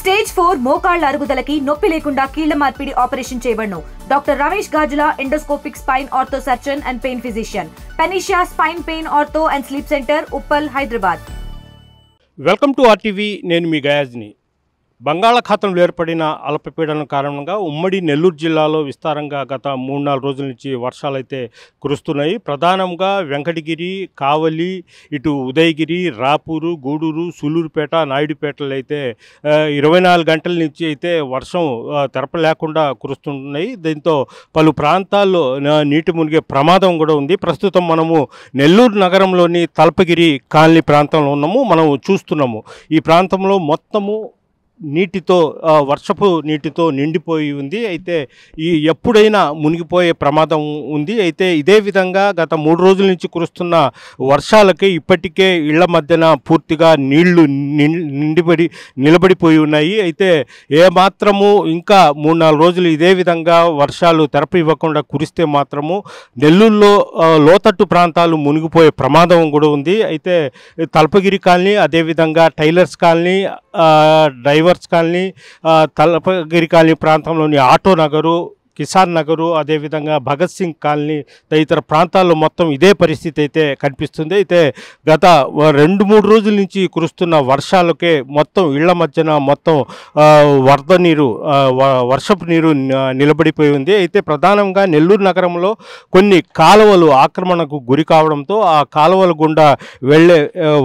Stage 4 మోకాళ్ల అరుగుదలకి నొప్పి లేకుండా కీళ్ల మార్పిడి ఆపరేషన్ చేయబడును. Doctor Ramesh Gajula, endoscopic spine ortho surgeon and pain physician, Panacea spine pain ortho and sleep centre, Uppal, Hyderabad. Welcome to RTV. నేను మీ గయాజ్ని. బంగాళాఖాతంలో ఏర్పడిన అల్పపీడనం కారణంగా ఉమ్మడి నెల్లూరు జిల్లాలో విస్తారంగా గత 3-4 రోజుల నుంచి వర్షాలు అయితే కురుస్తున్నాయి. ప్రధానంగా వెంకటగిరి, కావలి, ఇటు ఉదయగిరి, రాపూరు, గూడూరు, సూలూరుపేట, నాయుడుపేటలో అయితే 24 గంటల నుంచి అయితే వర్షం తెరపలేకుండా కురుస్తున్నాయి. దీంతో పలు ప్రాంతాల్లో నీటి మునిగే ప్రమాదం కూడా ఉంది. ప్రస్తుతం మనము నెల్లూరు నగరంలోని తలపగిరి కాలనీ ప్రాంతంలో ఉన్నాము. మనం చూస్తున్నాము ఈ ప్రాంతంలో మొత్తము నీటితో, వర్షపు నీటితో నిండిపోయి ఉంది. అయితే ఎప్పుడైనా మునిగిపోయే ప్రమాదం ఉంది. అయితే ఇదే విధంగా గత 3 రోజుల నుంచి కురుస్తున్న వర్షాలకి ఇప్పటికే ఇళ్ల మధ్యన పూర్తిగా నీళ్లు నిలబడిపోయి ఉన్నాయి. అయితే ఏమాత్రము ఇంకా 3-4 రోజులు ఇదే విధంగా వర్షాలు తెరపి ఇవ్వకుండా కురిస్తే మాత్రము నెల్లూరులో లోతట్టు ప్రాంతాలు మునిగిపోయే ప్రమాదం కూడా ఉంది. అయితే తలపగిరి కాలనీ, అదేవిధంగా tailors colony, drivers colony, Talapagiri colony ప్రాంతంలోని ఆటో నగరు, కిసాన్ నగరు, అదేవిధంగా భగత్ సింగ్ కాలనీ తదితర ప్రాంతాల్లో మొత్తం ఇదే పరిస్థితి అయితే కనిపిస్తుంది. అయితే గత 2-3 రోజుల నుంచి కురుస్తున్న వర్షాలకే మొత్తం ఇళ్ల మధ్యన మొత్తం వరద నీరు, వర్షపు నీరు నిలబడిపోయి ఉంది. అయితే ప్రధానంగా నెల్లూరు నగరంలో కొన్ని కాలువలు ఆక్రమణకు గురి కావడంతో ఆ కాలువల గుండా వెళ్ళే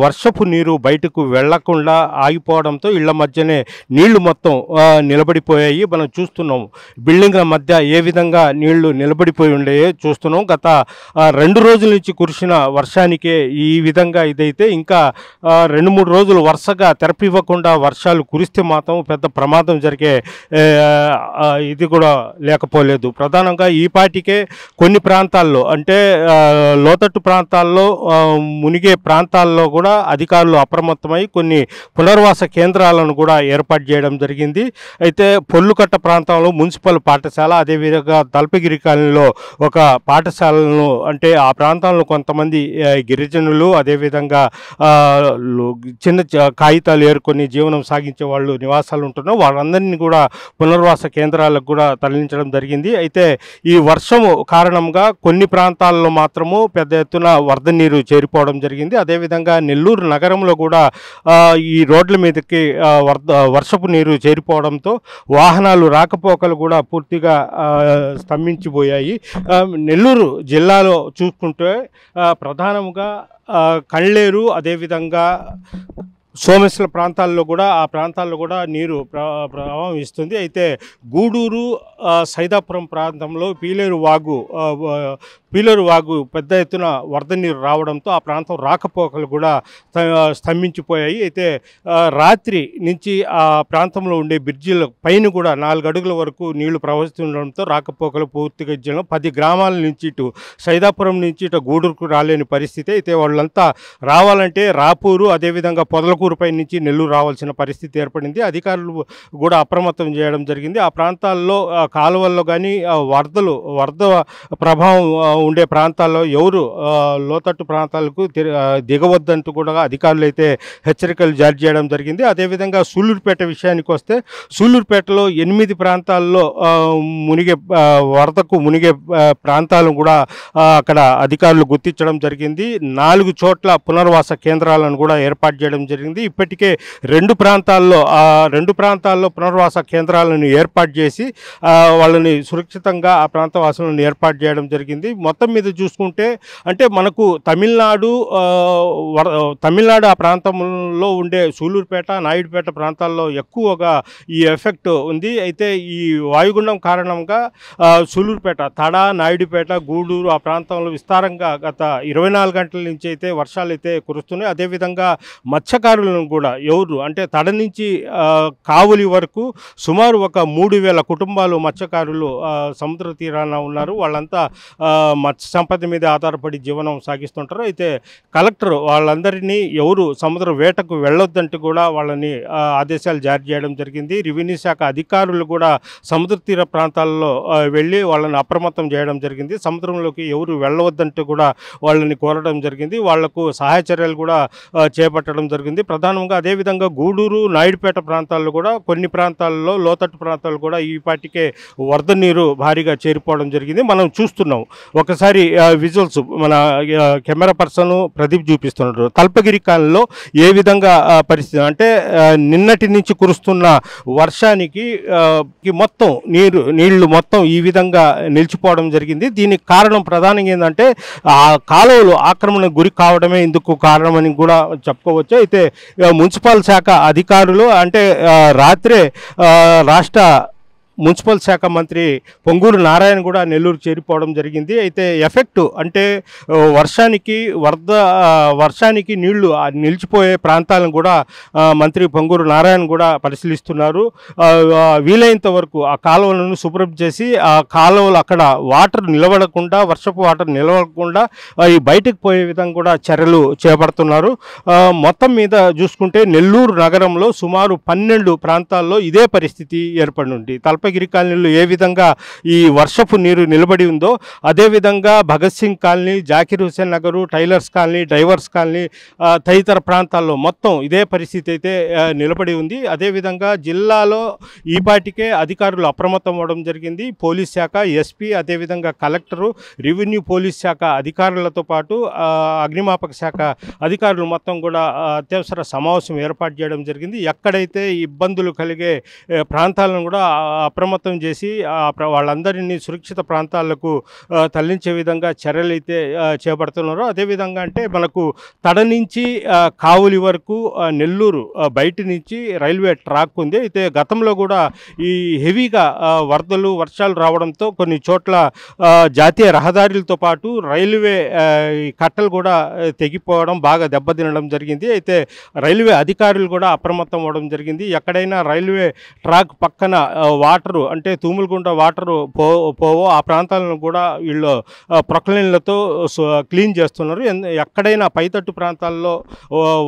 వర్షపు నీరు బయటకు వెళ్లకుండా ఆగిపోవడంతో ఇళ్ల మధ్యనే నీళ్లు మొత్తం నిలబడిపోయాయి. మనం చూస్తున్నాము బిల్డింగ్ల మధ్య ఏ విధంగా నీళ్లు నిలబడిపోయి ఉండేయో చూస్తున్నాం. గత 2 రోజుల నుంచి కురిసిన వర్షానికే ఈ విధంగా ఇదైతే ఇంకా 2-3 రోజులు వరుసగా తెరపివ్వకుండా వర్షాలు కురిస్తే మాత్రం పెద్ద ప్రమాదం జరిగే ఇది కూడా లేకపోలేదు. ప్రధానంగా ఈ పాటికే కొన్ని ప్రాంతాల్లో, అంటే లోతట్టు ప్రాంతాల్లో మునిగే ప్రాంతాల్లో కూడా అధికారులు అప్రమత్తమై కొన్ని పునర్వాస కేంద్రాలను కూడా ఏర్పాటు చేయడం జరిగింది. అయితే పొల్లుకట్ట ప్రాంతంలో మున్సిపల్ పాఠశాల, అదేవిధంగా తలపగిరి కాలనీలో ఒక పాఠశాలను, అంటే ఆ ప్రాంతంలో కొంతమంది గిరిజనులు, అదేవిధంగా చిన్న కాగితాలు ఏరుకొని జీవనం సాగించే వాళ్ళు నివాసాలు ఉంటున్నారు. వాళ్ళందరినీ కూడా పునర్వాస కేంద్రాలకు కూడా తరలించడం జరిగింది. అయితే ఈ వర్షము కారణంగా కొన్ని ప్రాంతాల్లో మాత్రము పెద్ద ఎత్తున వరద నీరు చేరిపోవడం జరిగింది. అదేవిధంగా నెల్లూరు నగరంలో కూడా ఈ రోడ్ల మీదకి వర్షపు నీరు చేరిపోవడంతో వాహనాలు రాకపోకలు కూడా పూర్తిగా స్తంభించిపోయాయి. నెల్లూరు జిల్లాలో చూసుకుంటే ప్రధానంగా కళ్ళేరు, అదేవిధంగా సోమేశ్వర ప్రాంతాల్లో కూడా ఆ ప్రాంతాల్లో కూడా నీరు ప్రవాహం ఇస్తుంది. అయితే గూడూరు, సైదాపురం ప్రాంతంలో పీలేరు వాగు పెద్ద ఎత్తున వరద నీరు రావడంతో ఆ ప్రాంతం రాకపోకలు కూడా స్తంభించిపోయాయి. అయితే రాత్రి నుంచి ఆ ప్రాంతంలో ఉండే బ్రిడ్జిల పైన కూడా 4 అడుగుల వరకు నీళ్లు ప్రవహిస్తుండడంతో రాకపోకలు పూర్తిగా ఇచ్చాను. 10 గ్రామాల నుంచి ఇటు సైదాపురం నుంచి ఇటు గూడూరుకు రాలేని పరిస్థితి. అయితే వాళ్ళంతా రావాలంటే రాపూరు, అదేవిధంగా పొదలకూరుపై నుంచి నెల్లూరు రావాల్సిన పరిస్థితి ఏర్పడింది. అధికారులు కూడా అప్రమత్తం చేయడం జరిగింది. ఆ ప్రాంతాల్లో కాలువల్లో కానీ వరద ప్రభావం ఉండే ప్రాంతాల్లో ఎవరు లోతట్టు ప్రాంతాలకు దిగవద్దంటూ కూడా అధికారులు అయితే హెచ్చరికలు జారీ చేయడం జరిగింది. అదేవిధంగా సూలూరుపేట విషయానికి వస్తే సూలూరుపేటలో 8 ప్రాంతాల్లో వరదకు మునిగే ప్రాంతాలను కూడా అక్కడ అధికారులు గుర్తించడం జరిగింది. 4 చోట్ల పునర్వాస కేంద్రాలను కూడా ఏర్పాటు చేయడం జరిగింది. ఇప్పటికే 2 ప్రాంతాల్లో పునర్వాస కేంద్రాలను ఏర్పాటు చేసి వాళ్ళని సురక్షితంగా ఆ ప్రాంత వాసులను ఏర్పాటు చేయడం జరిగింది. మొత్తం మీద చూసుకుంటే అంటే మనకు తమిళనాడు ఆ ప్రాంతంలో ఉండే సూలూరుపేట, నాయుడుపేట ప్రాంతాల్లో ఎక్కువగా ఈ ఎఫెక్ట్ ఉంది. అయితే ఈ వాయుగుండం కారణంగా సూలూరుపేట, తడ, నాయుడుపేట, గూడూరు ఆ ప్రాంతంలో విస్తారంగా గత 24 గంటల నుంచి అయితే వర్షాలు అయితే కురుస్తున్నాయి. అదేవిధంగా మత్స్యకారులను కూడా అంటే తడ నుంచి కావులి వరకు సుమారు ఒక 3000 కుటుంబాలు మత్స్యకారులు సముద్ర తీరాన ఉన్నారు. వాళ్ళంతా మత్స్య సంపద మీద ఆధారపడి జీవనం సాగిస్తుంటారు. అయితే కలెక్టర్ వాళ్ళందరినీ ఎవరు సముద్ర వేటకు వెళ్ళొద్దంటూ కూడా వాళ్ళని ఆదేశాలు జారీ చేయడం జరిగింది. రెవెన్యూ శాఖ అధికారులు కూడా సముద్ర తీర ప్రాంతాల్లో వెళ్ళి వాళ్ళని అప్రమత్తం చేయడం జరిగింది. సముద్రంలోకి ఎవరు వెళ్ళవద్దంటూ కూడా వాళ్ళని కోరడం జరిగింది. వాళ్లకు సహాయ చర్యలు కూడా చేపట్టడం జరిగింది. ప్రధానంగా అదేవిధంగా గూడూరు, నాయుడుపేట ప్రాంతాల్లో కూడా కొన్ని ప్రాంతాల్లో లోతట్టు ప్రాంతాలు కూడా ఈ పాటికే వరద నీరు భారీగా చేరిపోవడం జరిగింది. మనం చూస్తున్నాం. ఒకసారి విజువల్స్ మన కెమెరా పర్సన్ ప్రదీప్ చూపిస్తున్నారు. తల్పగిరి కాలంలో ఏ విధంగా పరిస్థితి అంటే నిన్నటి నుంచి కురుస్తున్న వర్షానికి మొత్తం నీళ్లు మొత్తం ఈ విధంగా నిలిచిపోవడం జరిగింది. దీనికి కారణం ప్రధానంగా ఏంటంటే ఆ కాలువలు ఆక్రమణకు గురి కావడమే ఇందుకు కారణమని కూడా చెప్పుకోవచ్చు. అయితే మున్సిపల్ శాఖ అధికారులు అంటే రాత్రే రాష్ట్ర మున్సిపల్ శాఖ మంత్రి పొంగూరు నారాయణ కూడా నెల్లూరు చేరిపోవడం జరిగింది. అయితే ఎఫెక్ట్ అంటే వర్షానికి నీళ్లు నిలిచిపోయే ప్రాంతాలను కూడా మంత్రి పొంగూరు నారాయణ కూడా పరిశీలిస్తున్నారు. వీలైనంత వరకు ఆ కాలువలను శుభ్రం చేసి ఆ కాలువలు అక్కడ వాటర్ నిలబడకుండా, వర్షపు వాటర్ నిలబడకుండా ఈ బయటకు పోయే విధంగా కూడా చర్యలు చేపడుతున్నారు. మొత్తం మీద చూసుకుంటే నెల్లూరు నగరంలో సుమారు 12 ప్రాంతాల్లో ఇదే పరిస్థితి ఏర్పడి ఉంది. తల్పగిరి కాలనీలో ఏ విధంగా ఈ వర్షపు నీరు నిలబడి ఉందో అదేవిధంగా Bhagat Singh colony, Zakir Hussain Nagar, tailors colony, drivers colony తదితర ప్రాంతాల్లో మొత్తం ఇదే పరిస్థితి అయితే నిలబడి ఉంది. అదేవిధంగా జిల్లాలో ఈపాటికే అధికారులు అప్రమత్తం అవ్వడం జరిగింది. పోలీస్ శాఖ, ఎస్పీ, అదేవిధంగా కలెక్టరు, రెవెన్యూ పోలీస్ శాఖ అధికారులతో పాటు అగ్నిమాపక శాఖ అధికారులు మొత్తం కూడా అత్యవసర సమావేశం ఏర్పాటు చేయడం జరిగింది. ఎక్కడైతే ఇబ్బందులు కలిగే ప్రాంతాలను కూడా అప్రమత్తం చేసి వాళ్ళందరినీ సురక్షిత ప్రాంతాలకు తరలించే విధంగా చర్యలు అయితే చేపడుతున్నారు. అదేవిధంగా అంటే మనకు తడ నుంచి కావులి వరకు నెల్లూరు బయట నుంచి రైల్వే ట్రాక్ ఉంది. అయితే గతంలో కూడా ఈ హెవీగా వర్షాలు రావడంతో కొన్ని చోట్ల జాతీయ రహదారులతో పాటు రైల్వే కట్టలు కూడా తెగిపోవడం, బాగా దెబ్బతినడం జరిగింది. అయితే రైల్వే అధికారులు కూడా అప్రమత్తం అవ్వడం జరిగింది. ఎక్కడైనా రైల్వే ట్రాక్ పక్కన వాటరు అంటే తూములగుంట వాటరు పోవో ఆ ప్రాంతాలను కూడా వీళ్ళు ప్రొక్లైన్లతో క్లీన్ చేస్తున్నారు. ఎక్కడైనా పైతట్టు ప్రాంతాల్లో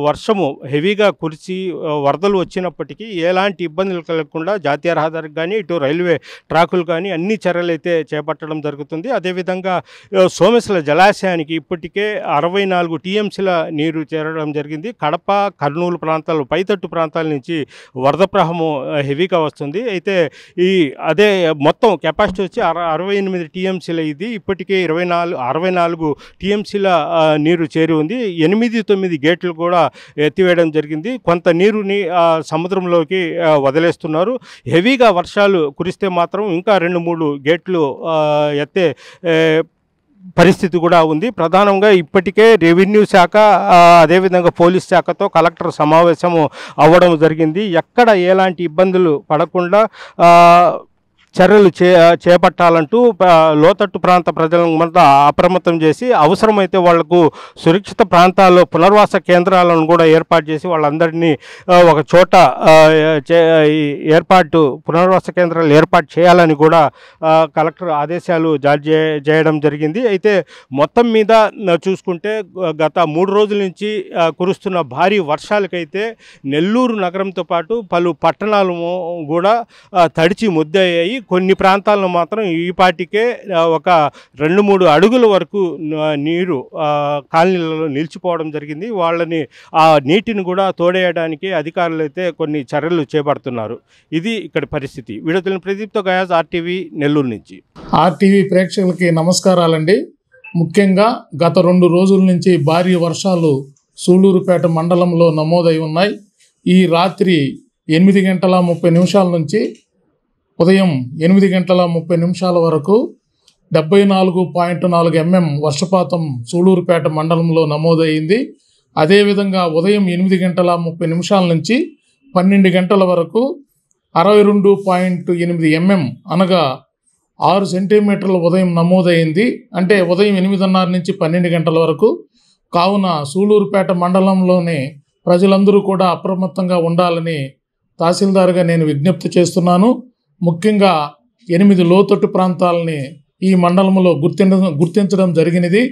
వర్షము హెవీగా కురిసి వరదలు వచ్చినప్పటికీ ఎలాంటి ఇబ్బందులు కలగకుండా జాతీయ రహదారికి కానీ ఇటు రైల్వే ట్రాకులు కానీ అన్ని చర్యలు అయితే చేపట్టడం జరుగుతుంది. అదేవిధంగా సోమేశ్వర జలాశయానికి ఇప్పటికే 64 టీఎంసీల నీరు చేరడం జరిగింది. కడప, కర్నూలు ప్రాంతాలు పైతట్టు ప్రాంతాల నుంచి వరద ప్రవాహము హెవీగా వస్తుంది. అయితే అదే మొత్తం కెపాసిటీ వచ్చి 68 టీఎంసీల ఇది ఇప్పటికే 64 టీఎంసీల నీరు చేరి ఉంది. 8-9 గేట్లు కూడా ఎత్తివేయడం జరిగింది. కొంత నీరుని సముద్రంలోకి వదిలేస్తున్నారు. హెవీగా వర్షాలు కురిస్తే మాత్రం ఇంకా 2-3 గేట్లు ఎత్తే పరిస్థితి కూడా ఉంది. ప్రధానంగా ఇప్పటికే రెవెన్యూ శాఖ అదేవిధంగా పోలీస్ శాఖతో కలెక్టర్ సమావేశము అవ్వడం జరిగింది. ఎక్కడ ఎలాంటి ఇబ్బందులు పడకుండా చర్యలు చేపట్టాలంటూ లోతట్టు ప్రాంత ప్రజలను అప్రమత్తం చేసి అవసరమైతే వాళ్లకు సురక్షిత ప్రాంతాల్లో పునర్వాస కేంద్రాలను కూడా ఏర్పాటు చేసి వాళ్ళందరినీ ఒక చోట పునర్వాస కేంద్రాలు ఏర్పాటు చేయాలని కూడా కలెక్టర్ ఆదేశాలు జారీ చేయడం జరిగింది. అయితే మొత్తం మీద చూసుకుంటే గత 3 రోజుల నుంచి కురుస్తున్న భారీ వర్షాలకైతే నెల్లూరు నగరంతో పాటు పలు పట్టణాలు కూడా తడిచి ముద్దయ్యాయి. కొన్ని ప్రాంతాల్లో మాత్రం ఈ పాటికే ఒక 2-3 అడుగుల వరకు నీరు కాలనీలలో నిలిచిపోవడం జరిగింది. వాళ్ళని ఆ నీటిని కూడా తోడేయడానికి అధికారులు అయితే కొన్ని చర్యలు చేపడుతున్నారు. ఇది ఇక్కడ పరిస్థితి. వీడియో ప్రదీప్తో గయాజ్, ఆర్టీవీ నెల్లూరు నుంచి. ఆర్టీవీ ప్రేక్షకులకి నమస్కారాలండి. ముఖ్యంగా గత 2 రోజుల నుంచి భారీ వర్షాలు సూళ్లూరుపేట మండలంలో నమోదై ఉన్నాయి. ఈ రాత్రి 8:30 నుంచి ఉదయం 8:30 వరకు 74.4 mm వర్షపాతం సూళ్లూరుపేట మండలంలో నమోదైంది. అదేవిధంగా ఉదయం 8:30 నుంచి 12 గంటల వరకు 62.8 mm అనగా 6 సెంటీమీటర్ల ఉదయం నమోదైంది. అంటే ఉదయం 8:30 నుంచి 12 గంటల వరకు. కావున సూళ్లూరుపేట మండలంలోని ప్రజలందరూ కూడా అప్రమత్తంగా ఉండాలని తహసీల్దార్గా నేను విజ్ఞప్తి చేస్తున్నాను. ముఖ్యంగా 8 లోతట్టు ప్రాంతాలని ఈ మండలంలో గుర్తించడం జరిగినది.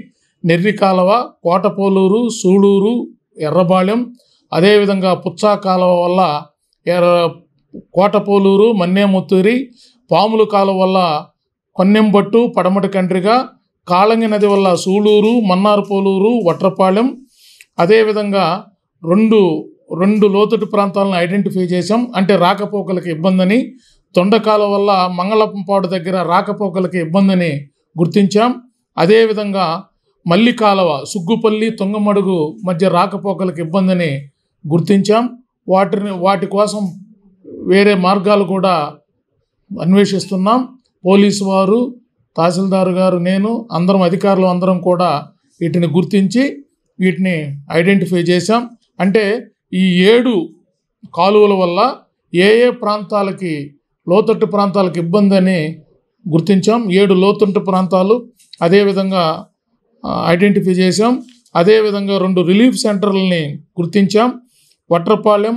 నెర్రి కాలువ, కోటపోలూరు, సూళూరు, ఎర్రబాళెం, అదేవిధంగా పుచ్చా కాలువ వల్ల కోటపోలూరు, మన్నేముత్తూరి, పాములు కాలువ వల్ల కొన్నెంబట్టు, పడమటి కండ్రిగా, కాళంగి నది వల్ల సూళూరు, మన్నార్పోలూరు, వట్రపాళెం, అదేవిధంగా రెండు లోతట్టు ప్రాంతాలను ఐడెంటిఫై చేశాం. అంటే రాకపోకలకి ఇబ్బందని. తొండకాల వల్ల మంగళంపాడు దగ్గర రాకపోకలకి ఇబ్బందని గుర్తించాం. అదేవిధంగా మల్లి కాలువ, సుగ్గుపల్లి, తుంగమడుగు మధ్య రాకపోకలకి ఇబ్బందని గుర్తించాం. వాటి కోసం వేరే మార్గాలు కూడా అన్వేషిస్తున్నాం. పోలీసు వారు, తహసీల్దారు గారు, నేను అధికారులు అందరం కూడా వీటిని గుర్తించి వీటిని ఐడెంటిఫై చేశాం. అంటే ఈ 7 కాలువల వల్ల ఏ ప్రాంతాలకి, లోతట్టు ప్రాంతాలకు ఇబ్బంది అని గుర్తించాం. 7 లోతట్టు ప్రాంతాలు అదేవిధంగా ఐడెంటిఫై చేశాం. అదేవిధంగా 2 రిలీఫ్ సెంటర్లని గుర్తించాం. వట్రపాలెం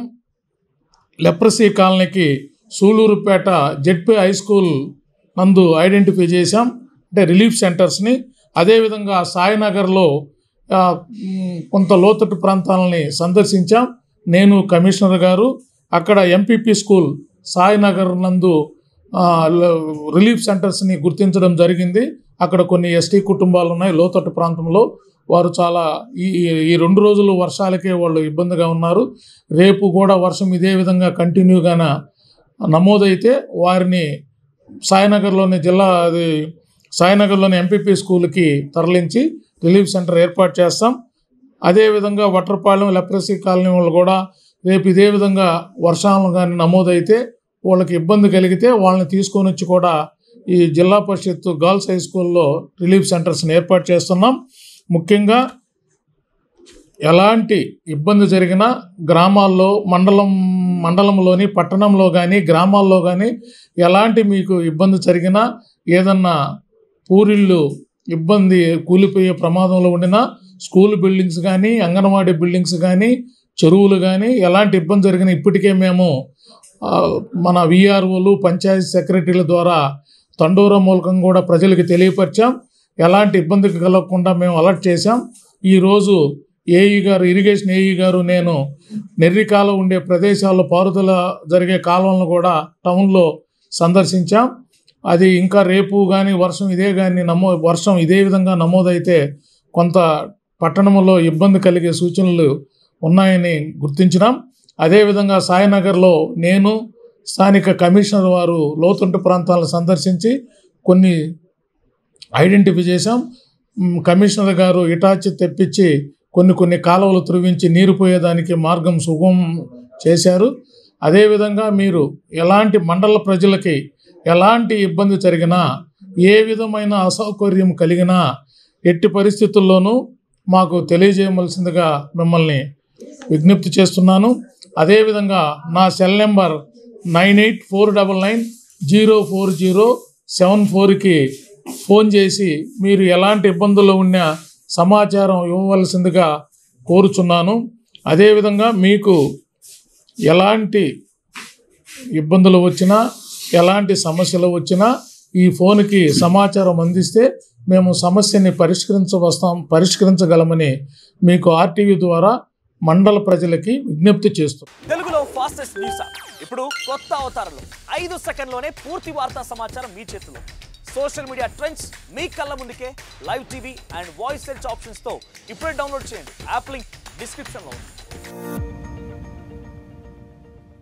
లెప్రసీ కాలనీకి సూళూరుపేట జెడ్పీ హై స్కూల్ నందు ఐడెంటిఫై చేశాం, అంటే రిలీఫ్ సెంటర్స్ని. అదేవిధంగా సాయినగర్లో కొంత లోతట్టు ప్రాంతాలని సందర్శించాం. నేను, కమిషనర్ గారు. అక్కడ ఎంపీపీ స్కూల్ సాయినగర్ నందు రిలీఫ్ సెంటర్స్ని గుర్తించడం జరిగింది. అక్కడ కొన్ని ఎస్టీ కుటుంబాలు ఉన్నాయి లోతట్టు ప్రాంతంలో. వారు చాలా ఈ 2 రోజులు వర్షాలకే వాళ్ళు ఇబ్బందిగా ఉన్నారు. రేపు కూడా వర్షం ఇదే విధంగా కంటిన్యూగాన నమోదైతే వారిని సాయినగర్లోని ఎంపీపీ స్కూల్కి తరలించి రిలీఫ్ సెంటర్ ఏర్పాటు చేస్తాం. అదేవిధంగా వట్రపాలెం లెప్రసీ కాలనీ వాళ్ళు కూడా రేపు ఇదే విధంగా వర్షాలు కానీ నమోదైతే వాళ్ళకి ఇబ్బంది కలిగితే వాళ్ళని తీసుకొని వచ్చి కూడా ఈ జిల్లా పరిషత్ గర్ల్స్ హై స్కూల్లో రిలీఫ్ సెంటర్స్ని ఏర్పాటు చేస్తున్నాం. ముఖ్యంగా ఎలాంటి ఇబ్బంది జరిగినా గ్రామాల్లో, మండలంలోని, పట్టణంలో కానీ, గ్రామాల్లో కానీ ఎలాంటి మీకు ఇబ్బంది జరిగినా, ఏదన్నా పూరిళ్ళు ఇబ్బంది కూలిపోయే ప్రమాదంలో ఉండినా, స్కూల్ బిల్డింగ్స్ కానీ, అంగన్వాడీ బిల్డింగ్స్ కానీ, చెరువులు కానీ ఎలాంటి ఇబ్బంది జరిగినా ఇప్పటికే మేము మన విఆర్ఓలు, పంచాయతీ సెక్రటరీల ద్వారా తండోరా మూలకం కూడా ప్రజలకు తెలియపరిచాం. ఎలాంటి ఇబ్బందికి కలగకుండా మేము అలర్ట్ చేశాం. ఈరోజు ఏఈ గారు, ఇరిగేషన్ ఏఈ గారు, నేను నెర్రి కాలువ ఉండే ప్రదేశాల్లో పారుదల జరిగే కాలువలను కూడా టౌన్లో సందర్శించాం. అది ఇంకా రేపు కానీ వర్షం ఇదే విధంగా నమోదైతే కొంత పట్టణంలో ఇబ్బంది కలిగే సూచనలు ఉన్నాయని గుర్తించినాం. అదేవిధంగా సాయినగర్లో నేను, స్థానిక కమిషనర్ వారు లోతట్టు ప్రాంతాలను సందర్శించి కొన్ని ఐడెంటిఫై చేశాం. కమిషనర్ గారు ఇటాచి తెప్పించి కొన్ని కాలువలు త్రవ్వించి నీరు పోయేదానికి మార్గం సుగమం చేశారు. అదేవిధంగా మీరు ఎలాంటి మండల ప్రజలకి ఎలాంటి ఇబ్బంది జరిగినా, ఏ విధమైన అసౌకర్యం కలిగినా ఎట్టి పరిస్థితుల్లోనూ మాకు తెలియజేయవలసిందిగా మిమ్మల్ని విజ్ఞప్తి చేస్తున్నాను. అదేవిధంగా నా సెల్ నెంబర్ 9849904074కి ఫోన్ చేసి మీరు ఎలాంటి ఇబ్బందుల్లో ఉన్న సమాచారం ఇవ్వవలసిందిగా కోరుచున్నాను. అదేవిధంగా మీకు ఎలాంటి ఇబ్బందులు వచ్చినా, ఎలాంటి సమస్యలు వచ్చినా ఈ ఫోన్కి సమాచారం అందిస్తే మేము సమస్యని పరిష్కరించగలమని మీకు ఆర్టీవీ ద్వారా మండల ప్రజలకి విజ్ఞప్తి చేస్తాం. తెలుగులో ఫాస్టెస్ట్ న్యూస్ ఇప్పుడు కొత్త అవతారంలో 5 సెకండ్లోనే పూర్తి వార్తా సమాచారం మీ చేతిలో. సోషల్ మీడియా ట్రెండ్స్ మీ కళ్ళ ముందుకే live TV and voice search ఆప్షన్స్తో ఇప్పుడే డౌన్లోడ్ చేయండి. యాప్ లింక్ డిస్క్రిప్షన్లో ఉంది.